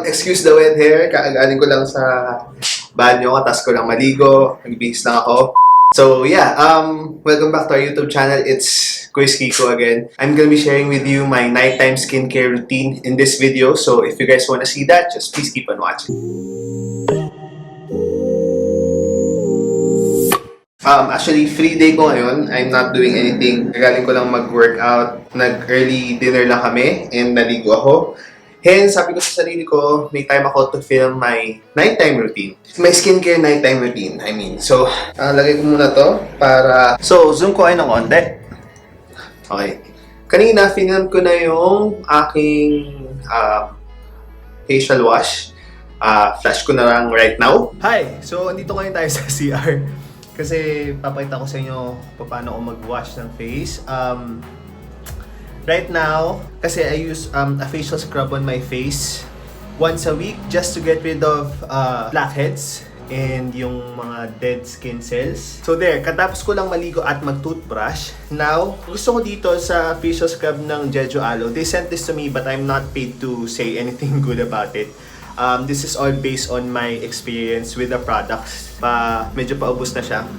Excuse the wet hair. Kaagaling ko lang sa banyo, tapos ko lang maligo. Nagbihis lang ako. So yeah, welcome back to our YouTube channel. It's Kuyskiko again. I'm gonna be sharing with you my nighttime skincare routine in this video. So if you guys wanna see that, just please keep on watching. Actually, free day ko ngayon. I'm not doing anything. Galing ko lang mag-workout. Nag-early dinner lang kami and naligo ako. Hence, sabi ko sa sarili ko, may time ako to film my nighttime routine. My skincare nighttime routine, I mean. So, lagay ko muna to para... So, zoom ko ay ng konti. Okay. Kanina, film ko na yung aking facial wash. Flash ko na lang right now. Hi! So, andito ngayon tayo sa CR. Kasi papakita ko sa inyo paano ako mag-wash ng face. Right now, kasi I use a facial scrub on my face once a week just to get rid of blackheads and yung mga dead skin cells. So there, katapos ko lang maligo at mag-toothbrush. Now, gusto ko dito sa facial scrub ng Jeju Aloe. They sent this to me but I'm not paid to say anything good about it. This is all based on my experience with the products. Medyo paubos na siya.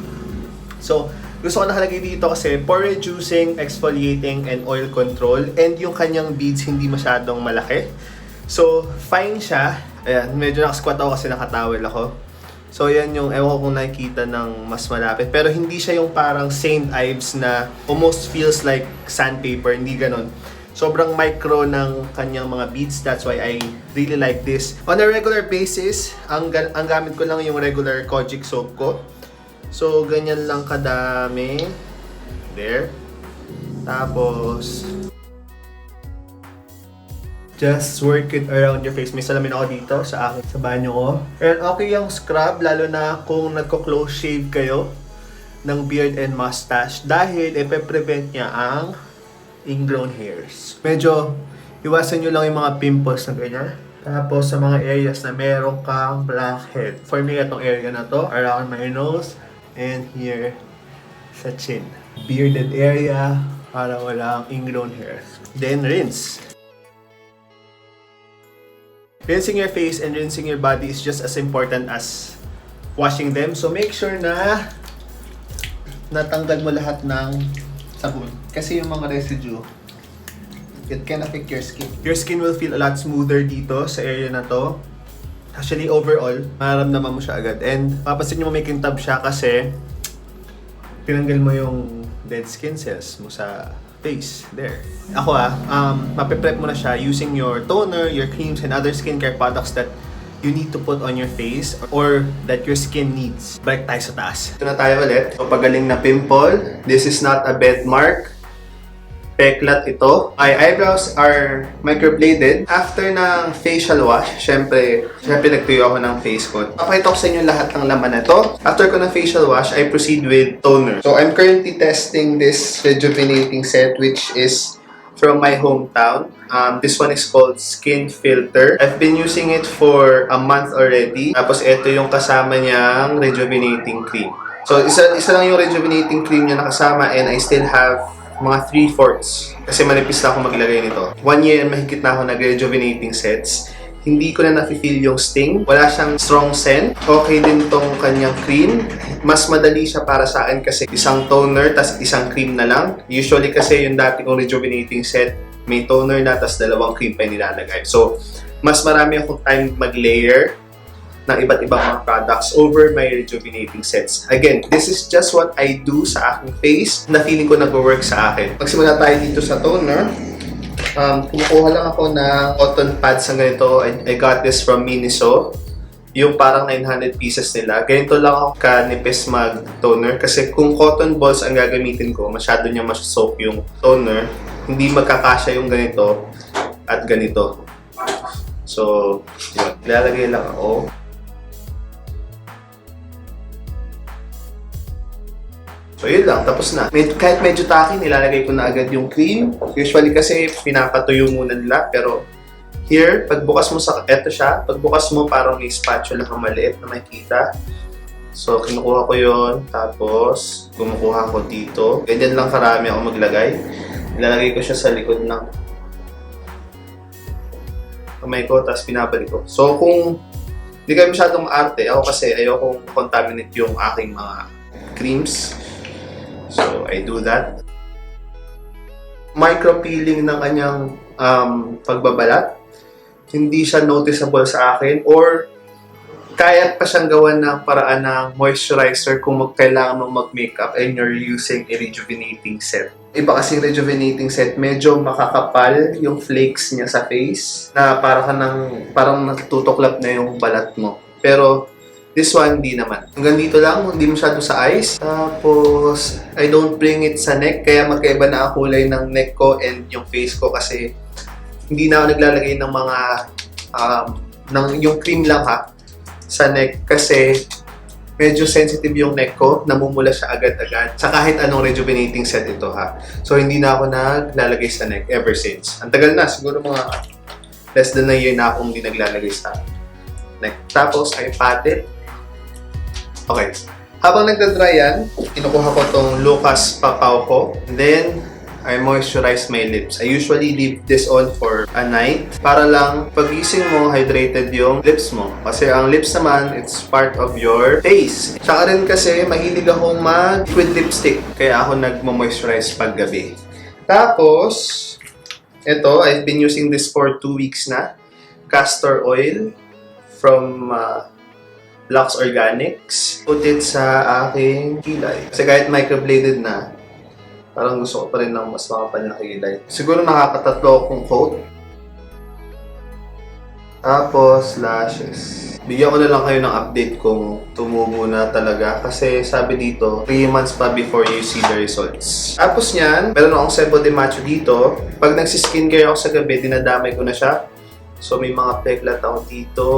So, gusto ko nakalagay dito kasi pore reducing, exfoliating, and oil control. And yung kanyang beads hindi masyadong malaki. So, fine siya. Ayan, medyo nakasquat ako kasi nakatawel ako. So, yan yung ewan ko kung nakikita ng mas malapit. Pero hindi siya yung parang St. Ives na almost feels like sandpaper. Hindi ganon. Sobrang micro ng kanyang mga beads. That's why I really like this. On a regular basis, ang gamit ko lang yung regular kojic soap ko. So, ganyan lang kadami. There. Tapos, just work it around your face. May salamin ako dito sa banyo ko. And okay yung scrub, lalo na kung nagko-close shave kayo ng beard and mustache. Dahil, ipe-prevent niya ang ingrown hairs. Medyo, iwasan nyo lang yung mga pimples na ganyan. Tapos, sa mga areas na meron kang blackhead. For me, itong area na to, around my nose, and here sa chin. Bearded area para walang ingrown hairs. Then rinse. Rinsing your face and rinsing your body is just as important as washing them. So make sure na natanggal mo lahat ng sabon. Kasi yung mga residue, it can affect your skin. Your skin will feel a lot smoother dito sa area na to. Actually, overall, mararamdaman mo siya agad. And mapapansin nyo makintab siya kasi tinanggal mo yung dead skin cells mo sa face. There. Ako mapiprep mo na siya using your toner, your creams, and other skincare products that you need to put on your face or that your skin needs. Balik tayo sa taas. Ito na tayo ulit. So, pagaling na pimple. This is not a bed mark. Peklat ito. My eyebrows are microbladed. After ng facial wash, syempre nagtuyo ako ng face ko. Papakita ko sa inyo lahat ng laman na ito. After ko ng facial wash, I proceed with toner. So, I'm currently testing this rejuvenating set which is from my hometown. This one is called Skin Filter. I've been using it for a month already. Tapos ito yung kasama niyang rejuvenating cream. So, isa lang yung rejuvenating cream niya nakasama and I still have mga 3/4 kasi manipis na ako maglagay nito. 1 year and mahigit na ako nag-rejuvenating sets. Hindi ko na nafe-feel yung sting. Wala siyang strong scent. Okay din tong kanyang cream. Mas madali siya para sa akin kasi isang toner tas isang cream na lang. Usually kasi yung dati kong rejuvenating set, may toner na tas dalawang cream pa yung nilalagay. So, mas marami akong time mag-layer ng iba't ibang mga products over my rejuvenating sets. Again, this is just what I do sa aking face na feeling ko nag-work sa akin. Magsimula tayo dito sa toner. Kumukuha lang ako ng cotton pads na ganito. I got this from Miniso. Yung parang 900 pieces nila. Ganito lang ako kanipis mag-toner. Kasi kung cotton balls ang gagamitin ko, masyado niya mas-soak yung toner. Hindi magkakasya yung ganito at ganito. So, yun. Ilalagay lang ako. So, yun lang. Tapos na. Kahit medyo tacky, nilalagay ko na agad yung cream. Usually kasi, pinapatuyo muna nila. Pero, here, pagbukas mo sa... Eto siya. Pagbukas mo, parang may spatula kang maliit na makikita. So, kinukuha ko yun. Tapos, kumukuha ko dito. Ganyan lang karami ako maglagay. Nilalagay ko siya sa likod ng kamay ko, tapos binabalik ko. So, kung hindi kayo masyadong arte, ako kasi ayokong contaminate yung aking mga creams. So, I do that. Micro-peeling ng kanyang pagbabalat. Hindi siya noticeable sa akin, or kaya pa siyang gawan ng paraan ng moisturizer kung kailangan mong mag-makeup and you're using a rejuvenating set. Iba kasi rejuvenating set, medyo makakapal yung flakes niya sa face na parang natutuklap na yung balat mo. Pero this one, hindi naman. Hanggang dito lang, hindi masyado sa eyes. Tapos, I don't bring it sa neck, kaya magkaiba na ang kulay ng neck ko and yung face ko kasi hindi na ako naglalagay ng mga, yung cream lang ha, sa neck kasi medyo sensitive yung neck ko, namumula siya agad-agad sa kahit anong rejuvenating set ito ha. So hindi na ako naglalagay sa neck ever since. Ang tagal na, siguro mga less than a year na akong hindi naglalagay sa neck. Tapos I pat it. Okay. Habang nagda-dry yan, kinukuha ko tong Luxe Papaw ko. And then I moisturize my lips. I usually leave this on for a night para lang pagising mo, hydrated yung lips mo. Kasi ang lips naman, it's part of your face. Tsaka rin kasi, mahilig akong mag-liquid lipstick. Kaya ako nagmo-moisturize pag gabi. Tapos, ito, I've been using this for 2 weeks na. Castor oil from Luxe Organix. Put it sa aking kilay. Kasi kahit microbladed na, parang gusto ko pa rin ng mas makapal na kilay. Siguro nakakatatlo akong coat. Tapos, lashes. Bigyan ko na lang kayo ng update kung tumubo na talaga. Kasi sabi dito, 3 months pa before you see the results. Tapos niyan, meron akong Sebo De Macho dito. Pag nagsi-skincare ako sa gabi, dinadamay ko na siya. So, may mga peklat ako dito.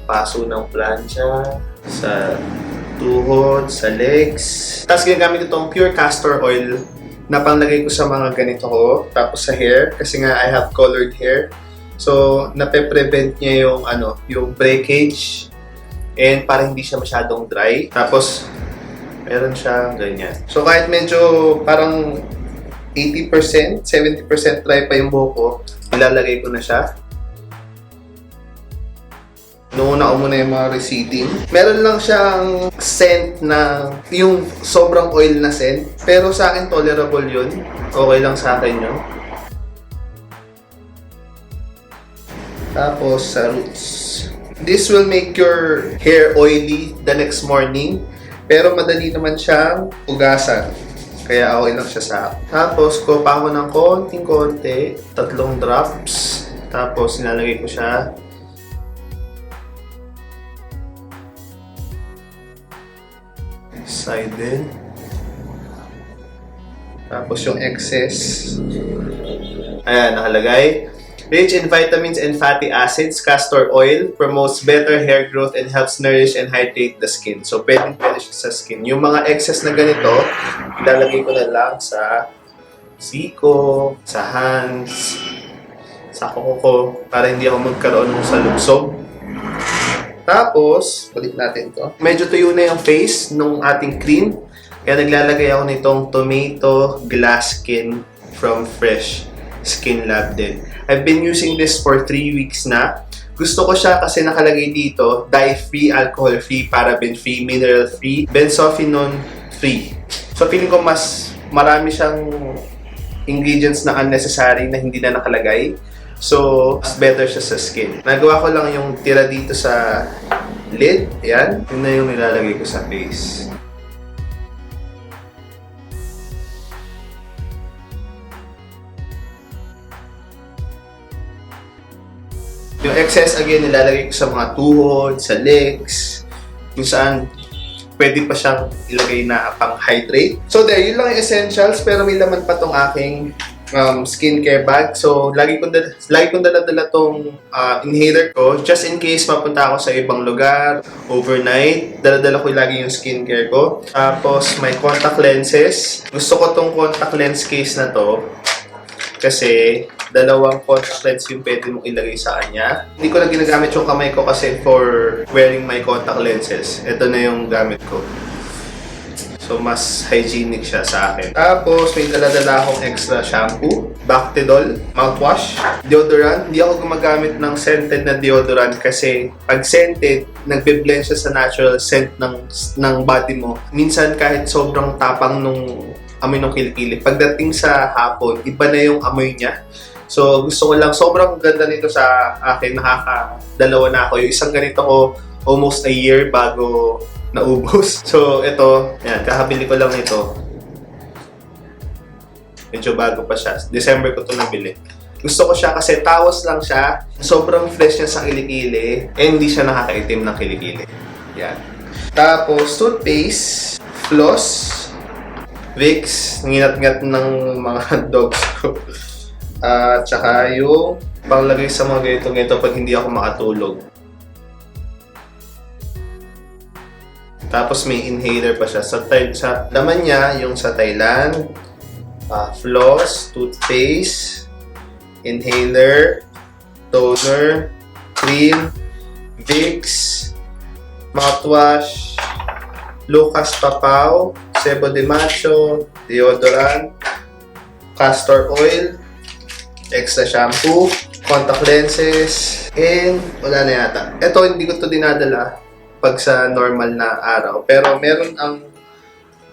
Paso ng plancha. Sa tuhod, sa legs. Tapos ginagamit itong pure castor oil na panglagay ko sa mga ganito ko. Tapos sa hair, kasi nga I have colored hair. So, nape-prevent niya yung, yung breakage and para hindi siya masyadong dry. Tapos, meron siyang ganyan. So, kahit medyo parang 80%, 70% dry pa yung buhok ko, ilalagay ko na siya. Nuuna ko muna yung mga receding. Meron lang siyang scent na yung sobrang oil na scent. Pero sa akin tolerable yun. Okay lang sa akin yun. Tapos sa roots. This will make your hair oily the next morning. Pero madali naman siyang ugasan. Kaya okay lang siya sa akin. Tapos kuha ako ng konting-konti. 3 drops. Tapos nilalagay ko siya side din. Tapos yung excess. Ayan, nakalagay. Rich in vitamins and fatty acids, castor oil promotes better hair growth and helps nourish and hydrate the skin. So, pwede siya sa skin. Yung mga excess na ganito, ilalagay ko na lang sa siko, sa hands, sa kuko para hindi ako magkaroon ng salubsob. Tapos, balik natin to. Medyo tuyo na yung face nung ating cream. Kaya naglalagay ako nitong tomato glass skin from Fresh Skinlab din. I've been using this for 3 weeks na. Gusto ko siya kasi nakalagay dito, dye-free, alcohol-free, paraben-free, mineral-free, benzophenone-free. So, feeling ko mas marami siyang ingredients na unnecessary na hindi na nakalagay. So, mas better siya sa skin. Nagawa ko lang yung tira dito sa lid. Ayan. Yun na yung nilalagay ko sa face. Yung excess, again, nilalagay ko sa mga tuhod, sa legs, kung saan pwede pa siyang ilagay na pang-hydrate. So, there. Yun lang yung essentials. Pero may laman pa tong aking skincare bag. So, lagi kong dala-dala tong inhaler ko just in case mapunta ako sa ibang lugar overnight. Dala-dala ko lagi yung skincare ko. Tapos, may contact lenses. Gusto ko tong contact lens case na to kasi dalawang contact lens yung pwede mong ilagay sa kanya. Hindi ko na ginagamit yung kamay ko kasi for wearing my contact lenses. Ito na yung gamit ko. So, mas hygienic siya sa akin. Tapos, may dala-dala akong extra shampoo, Bactidol, mouthwash, deodorant. Hindi ako gumagamit ng scented na deodorant kasi pag scented, nagbe-blend siya sa natural scent ng body mo. Minsan, kahit sobrang tapang nung amoy ng kilikili, pagdating sa hapon, iba na yung amoy niya. So, gusto ko lang, sobrang ganda nito sa akin, nakakadalawa na ako. Yung isang ganito ko, almost a year bago naubos. So, ito, yan, kakabili ko lang ito. Medyo bago pa siya. December ko ito nabili. Gusto ko siya kasi tawas lang siya. Sobrang fresh niya sa kilikili. And hindi siya nakakaitim ng kilikili. Yan. Tapos, toothpaste, floss, Vicks, nginat-ngat ng mga dogs ko. Tsaka yung panglagay sa mga ganito pag hindi ako makatulog. Tapos may inhaler pa siya. Sa laman niya, yung sa Thailand, floss, toothpaste, inhaler, toner, cream, Vicks, mouthwash, Luxe Papaw, Sebo De Macho, deodorant, castor oil, extra shampoo, contact lenses, and wala na yata. Ito, hindi ko to dinadala pag sa normal na araw. Pero meron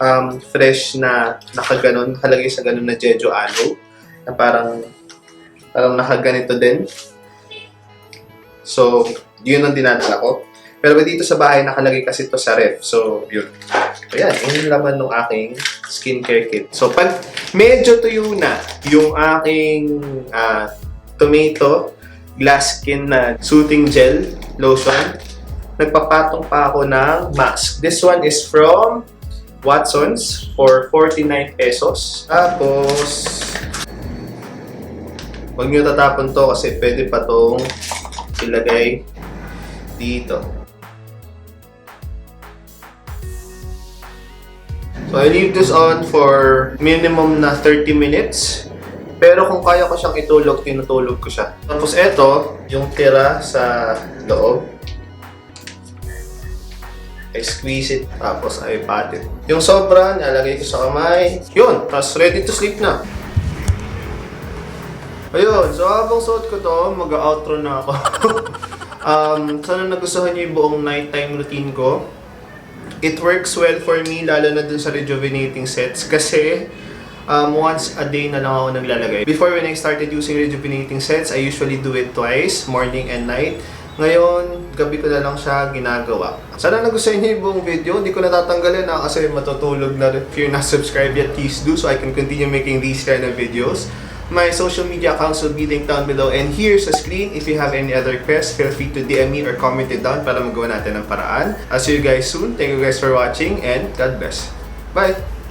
ang fresh na nakaganon, nakalagay sa ganon na jeju aloe, na parang nakaganito din. So, yun ang dinadala ko. Pero dito sa bahay, nakalagay kasi ito sa ref. So, yun. So, yan. Yung laman ng aking skincare kit. So, pag medyo tuyo na yung aking tomato glass skin na soothing gel lotion, nagpapatong pa ako ng mask. This one is from Watson's for 49 pesos. Tapos, huwag nyo tatapon to kasi pwede pa tong ilagay dito. So, I leave this on for minimum na 30 minutes. Pero kung kaya ko siyang itulog, tinutulog ko siya. Tapos ito, yung tira sa loob. I squeeze it, tapos I pat it. Yung sobra, nilalagay ko sa kamay. Yun, tapos ready to sleep na. Ayun, so habang suot ko to, mag-outro na ako. Sana nagustuhan niyo yung buong nighttime routine ko. It works well for me, lalo na dun sa rejuvenating sets kasi once a day na lang ako naglalagay. Before, when I started using rejuvenating sets, I usually do it twice, morning and night. Ngayon, gabi ko na lang siya ginagawa. Sana nagustuhan niyo yung buong video. Hindi ko natatanggalin kasi matutulog na rin. If you're not subscribed yet, please do so I can continue making these kind of videos. My social media accounts will be linked down below and here sa screen. If you have any other requests, feel free to DM me or comment it down para magawa natin ng paraan. I'll see you guys soon. Thank you guys for watching and God bless. Bye!